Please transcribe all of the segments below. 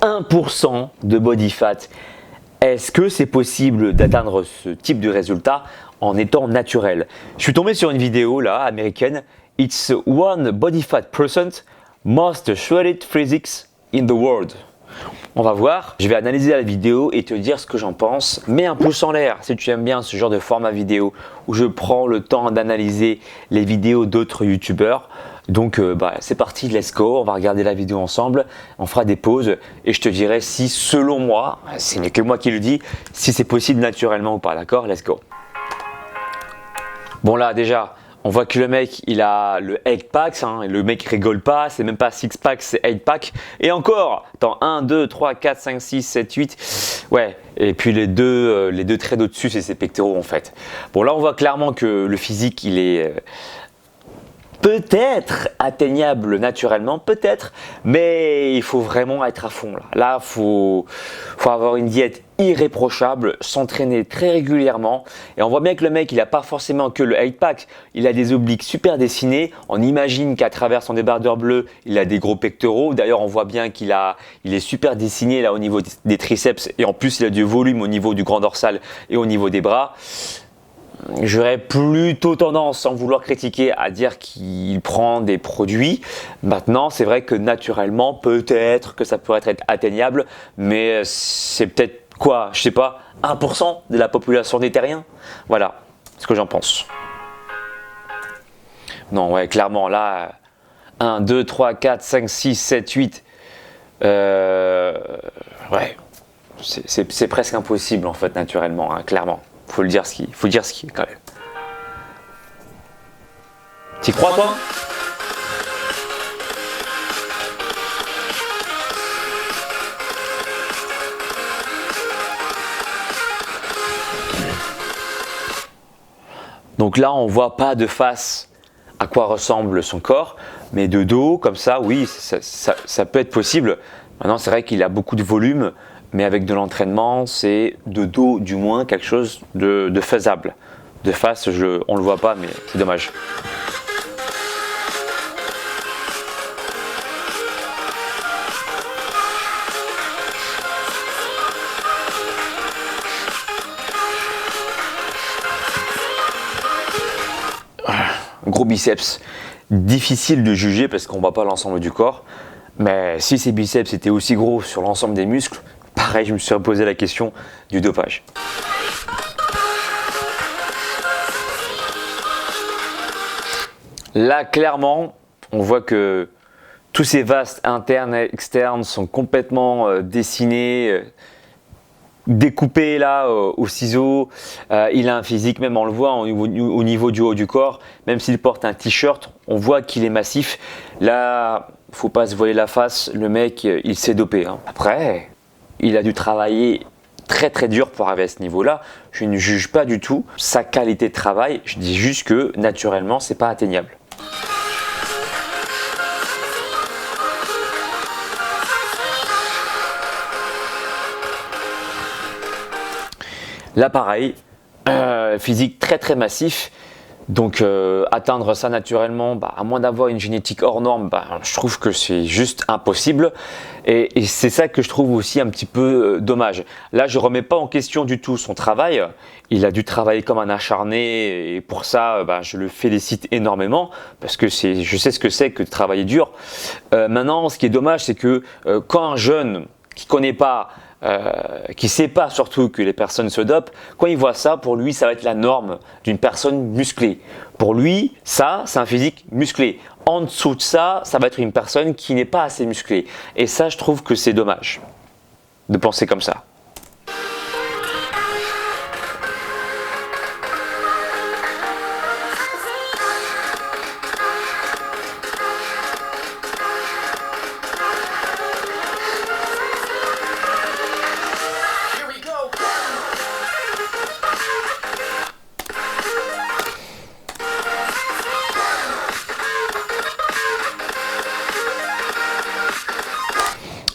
1% de body fat. Est-ce que c'est possible d'atteindre ce type de résultat en étant naturel? Je suis tombé sur une vidéo là, américaine. It's 1 body fat % most shredded physiques in the world. On va voir, je vais analyser la vidéo et te dire ce que j'en pense. Mets un pouce en l'air si tu aimes bien ce genre de format vidéo où je prends le temps d'analyser les vidéos d'autres youtubeurs. Donc c'est parti, let's go, on va regarder la vidéo ensemble, on fera des pauses et je te dirai si selon moi, ce n'est que moi qui le dis, si c'est possible naturellement ou pas, d'accord? Let's go. Bon là déjà, on voit que le mec il a le 8 packs, le mec rigole pas, c'est même pas 6 packs, c'est 8 packs. Et encore, attends, 1, 2, 3, 4, 5, 6, 7, 8, ouais, et puis les deux traits d'au-dessus c'est ses pectoraux en fait. Bon là on voit clairement que le physique il est peut-être atteignable naturellement, peut-être, mais il faut vraiment être à fond là. Là, faut avoir une diète irréprochable, s'entraîner très régulièrement. Et on voit bien que le mec, il n'a pas forcément que le 8-pack, il a des obliques super dessinés. On imagine qu'à travers son débardeur bleu, il a des gros pectoraux. D'ailleurs, on voit bien qu'il est super dessiné là au niveau des triceps et en plus, il a du volume au niveau du grand dorsal et au niveau des bras. J'aurais plutôt tendance, sans vouloir critiquer, à dire qu'il prend des produits. Maintenant, c'est vrai que naturellement, peut-être que ça pourrait être atteignable, mais c'est peut-être quoi, je sais pas, 1% de la population des terriens. Voilà ce que j'en pense. Non, ouais, clairement, là, 1, 2, 3, 4, 5, 6, 7, 8, ouais, c'est presque impossible en fait, naturellement, clairement. Faut le dire ce qui est quand même. T'y crois toi? Donc là on voit pas de face à quoi ressemble son corps, mais de dos comme ça, oui, ça peut être possible. Maintenant c'est vrai qu'il a beaucoup de volume, mais avec de l'entraînement, c'est de dos du moins quelque chose de faisable. De face, on le voit pas, mais c'est dommage. Gros biceps, difficile de juger parce qu'on voit pas l'ensemble du corps. Mais si ces biceps étaient aussi gros sur l'ensemble des muscles, pareil, je me suis posé la question du dopage. Là, clairement, on voit que tous ces vastes internes et externes sont complètement dessinés, découpé là au ciseau. Il a un physique, même on le voit au niveau du haut du corps, même s'il porte un t-shirt, on voit qu'il est massif. Là, faut pas se voiler la face, le mec il s'est dopé. Après, il a dû travailler très très dur pour arriver à ce niveau-là. Je ne juge pas du tout sa qualité de travail, je dis juste que naturellement c'est pas atteignable. Là pareil, physique très très massif, donc atteindre ça naturellement, à moins d'avoir une génétique hors norme, je trouve que c'est juste impossible et c'est ça que je trouve aussi un petit peu dommage. Là je remets pas en question du tout son travail, il a dû travailler comme un acharné et pour ça je le félicite énormément parce que je sais ce que c'est que de travailler dur. Maintenant ce qui est dommage c'est que quand un jeune qui connaît pas, qui ne sait pas surtout que les personnes se dopent, quand il voit ça, pour lui, ça va être la norme d'une personne musclée. Pour lui, ça, c'est un physique musclé. En dessous de ça, ça va être une personne qui n'est pas assez musclée. Et ça, je trouve que c'est dommage de penser comme ça.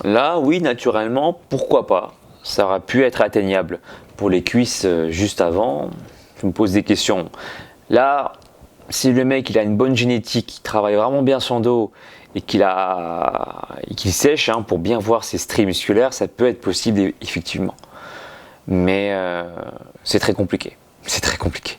Là, oui, naturellement, pourquoi pas? Ça aurait pu être atteignable. Pour les cuisses juste avant, je me pose des questions. Là, si le mec il a une bonne génétique, il travaille vraiment bien son dos et qu'il sèche pour bien voir ses stries musculaires, ça peut être possible effectivement. Mais c'est très compliqué. C'est très compliqué.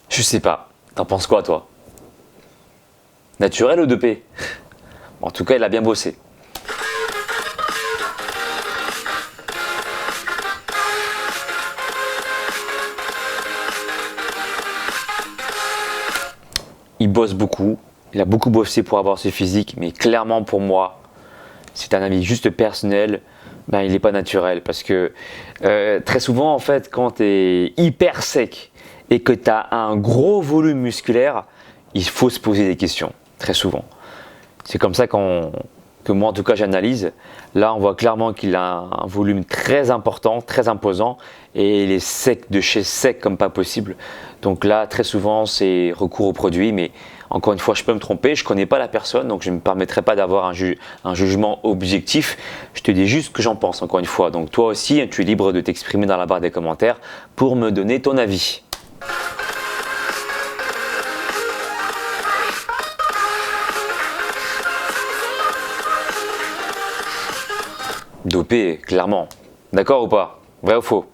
Je sais pas. T'en penses quoi, toi? Naturel ou dopé? En tout cas, il a bien bossé. Il bosse beaucoup. Il a beaucoup bossé pour avoir ce physique, mais clairement pour moi, c'est un avis juste personnel, il n'est pas naturel. Parce que très souvent, en fait, quand tu es hyper sec et que tu as un gros volume musculaire, il faut se poser des questions, très souvent. C'est comme ça que moi, en tout cas, j'analyse. Là, on voit clairement qu'il a un volume très important, très imposant, et il est sec de chez sec comme pas possible. Donc là, très souvent, c'est recours aux produits, mais encore une fois, je peux me tromper, je ne connais pas la personne, donc je ne me permettrai pas d'avoir un jugement objectif. Je te dis juste ce que j'en pense, encore une fois. Donc toi aussi, tu es libre de t'exprimer dans la barre des commentaires pour me donner ton avis. Dopé, clairement. D'accord ou pas? Vrai ou faux?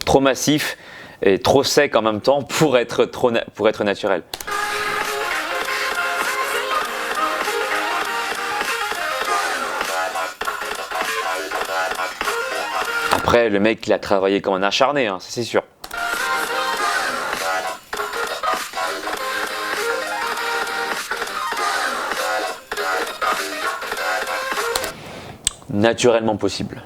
Trop massif et trop sec en même temps pour être naturel. Après, le mec, il a travaillé comme un acharné, ça c'est sûr. Naturellement possible.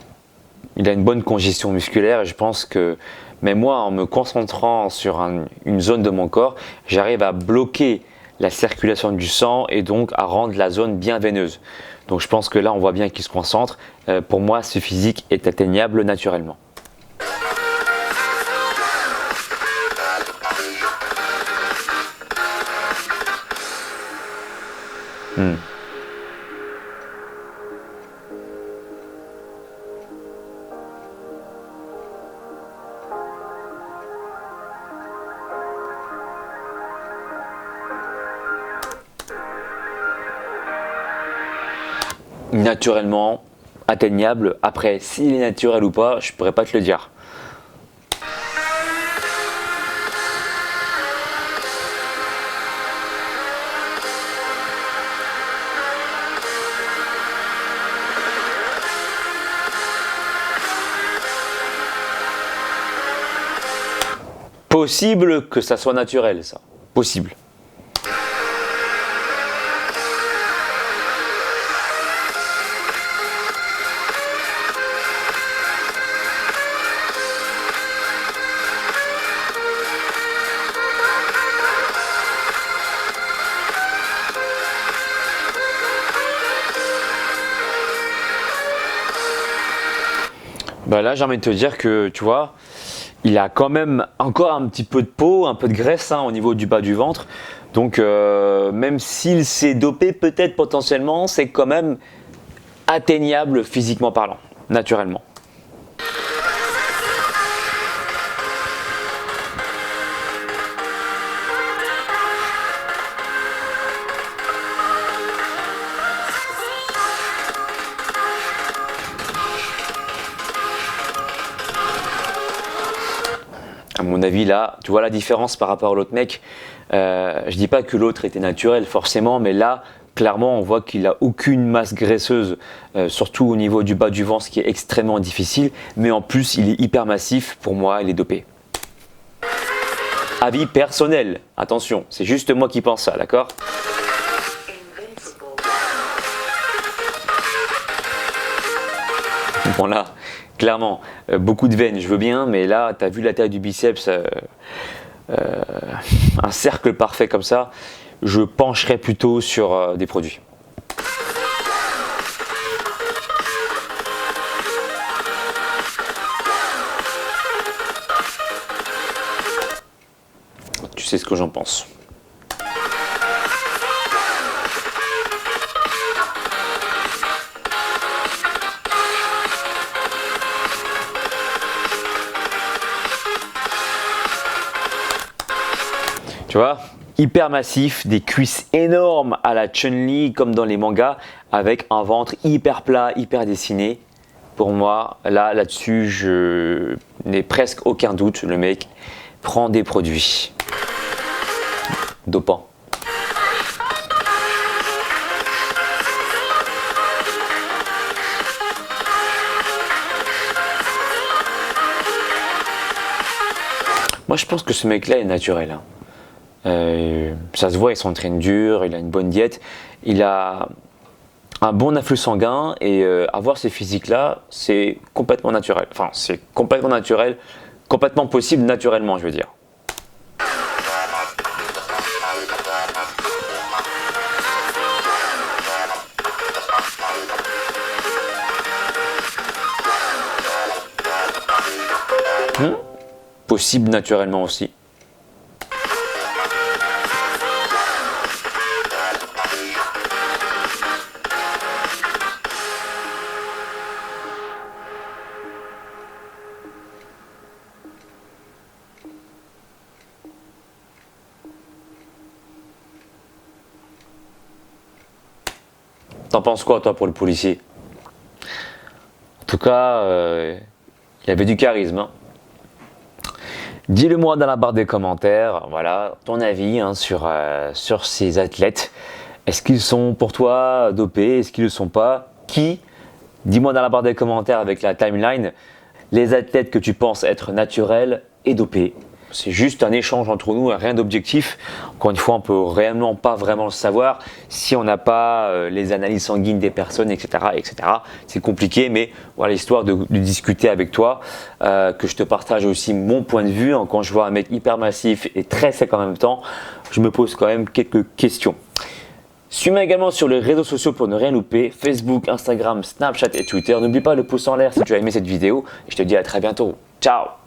Il a une bonne congestion musculaire et je pense que même moi, en me concentrant sur une zone de mon corps, j'arrive à bloquer la circulation du sang et donc à rendre la zone bien veineuse. Donc je pense que là, on voit bien qu'il se concentre. Pour moi, ce physique est atteignable naturellement. Naturellement atteignable. Après, s'il est naturel ou pas, je pourrais pas te le dire. Possible que ça soit naturel, ça. Possible. Là, j'ai envie de te dire que, tu vois, il a quand même encore un petit peu de peau, un peu de graisse au niveau du bas du ventre. Donc, même s'il s'est dopé, peut-être potentiellement, c'est quand même atteignable physiquement parlant, naturellement. À mon avis, là, tu vois la différence par rapport à l'autre mec. Je dis pas que l'autre était naturel forcément, mais là, clairement, on voit qu'il a aucune masse graisseuse, surtout au niveau du bas du ventre, ce qui est extrêmement difficile. Mais en plus, il est hyper massif. Pour moi, il est dopé. Avis personnel, attention, c'est juste moi qui pense ça, d'accord? Bon là, clairement, beaucoup de veines, je veux bien, mais là, tu as vu la taille du biceps, un cercle parfait comme ça, je pencherais plutôt sur des produits. Tu sais ce que j'en pense. Tu vois, hyper massif, des cuisses énormes à la Chun-Li comme dans les mangas, avec un ventre hyper plat, hyper dessiné. Pour moi, là-dessus, je n'ai presque aucun doute. Le mec prend des produits dopants. Moi, je pense que ce mec-là est naturel. Ça se voit, il s'entraîne dur, il a une bonne diète, il a un bon afflux sanguin et avoir ce physique-là, c'est complètement naturel. Enfin, c'est complètement naturel, complètement possible naturellement, je veux dire. Possible naturellement aussi. T'en penses quoi, toi, pour le policier? En tout cas, il avait du charisme. Hein. Dis-le moi dans la barre des commentaires, voilà, ton avis sur ces athlètes. Est-ce qu'ils sont pour toi dopés? Est-ce qu'ils ne le sont pas? Qui? Dis-moi dans la barre des commentaires avec la timeline les athlètes que tu penses être naturels et dopés. C'est juste un échange entre nous, rien d'objectif. Encore une fois, on ne peut réellement pas vraiment le savoir si on n'a pas les analyses sanguines des personnes, etc. etc. C'est compliqué, mais voilà l'histoire de discuter avec toi, que je te partage aussi mon point de vue. Quand je vois un mec hyper massif et très sec en même temps, je me pose quand même quelques questions. Suis-moi également sur les réseaux sociaux pour ne rien louper, Facebook, Instagram, Snapchat et Twitter. N'oublie pas le pouce en l'air si tu as aimé cette vidéo et je te dis à très bientôt. Ciao!